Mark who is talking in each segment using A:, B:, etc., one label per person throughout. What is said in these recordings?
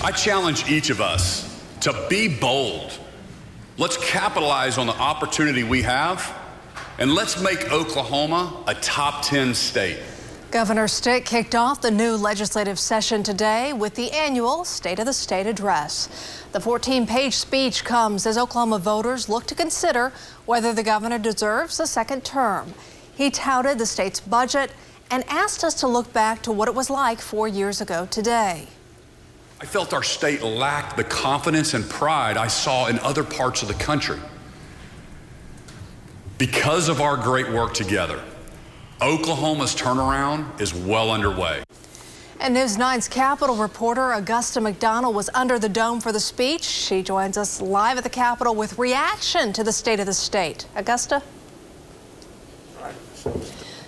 A: I challenge each of us to be bold. Let's capitalize on the opportunity we have, and let's make Oklahoma a top 10 state.
B: Governor Stitt kicked off the new legislative session today with the annual State of the State address. The 14-page speech comes as Oklahoma voters look to consider whether the governor deserves a second term. He touted the state's budget and asked us to look back to what it was like 4 years ago today.
A: I felt our state lacked the confidence and pride I saw in other parts of the country. Because of our great work together, Oklahoma's turnaround is well underway.
B: And News 9's Capitol reporter Augusta McDonald was under the dome for the speech. She joins us live at the Capitol with reaction to the State of the State. Augusta?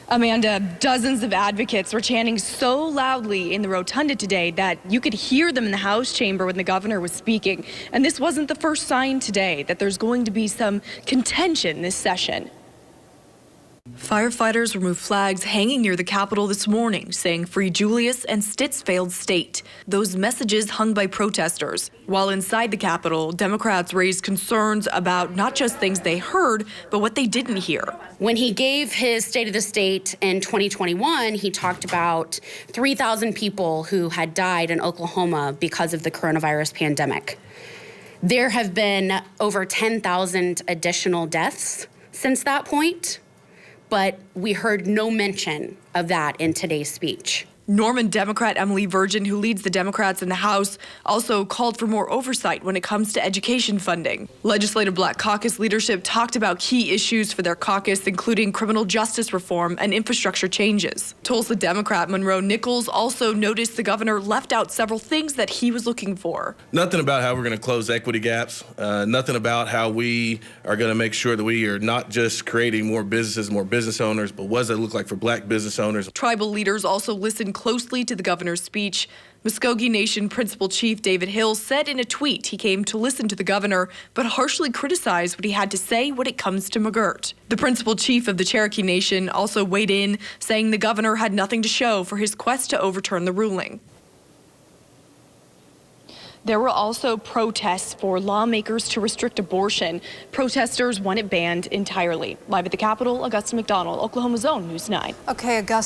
C: Amanda, dozens of advocates were chanting so loudly in the rotunda today that you could hear them in the House chamber when the governor was speaking. And this wasn't the first sign today that there's going to be some contention this session. Firefighters removed flags hanging near the Capitol this morning saying "Free Julius" and "Stitt's failed state." Those messages hung by protesters. While inside the Capitol, Democrats raised concerns about not just things they heard, but what they didn't hear.
D: When he gave his State of the State in 2021, he talked about 3,000 people who had died in Oklahoma because of the coronavirus pandemic. There have been over 10,000 additional deaths since that point, but we heard no mention of that in today's speech.
C: Norman Democrat Emily Virgin, who leads the Democrats in the House, also called for more oversight when it comes to education funding. Legislative Black Caucus leadership talked about key issues for their caucus, including criminal justice reform and infrastructure changes. Tulsa Democrat Monroe Nichols also noticed the governor left out several things that he was looking for.
E: Nothing about how we're going to close equity gaps, nothing about how we are going to make sure that we are not just creating more businesses, more business owners, but what does it look like for Black business owners?
C: Tribal leaders also listened closely to the governor's speech. Muskogee Nation Principal Chief David Hill said in a tweet he came to listen to the governor, but harshly criticized what he had to say when it comes to McGirt. The Principal Chief of the Cherokee Nation also weighed in, saying the governor had nothing to show for his quest to overturn the ruling. There were also protests for lawmakers to restrict abortion. Protesters want it banned entirely. Live at the Capitol, Augusta McDonald, Oklahoma's own News 9.
B: Okay, Augusta.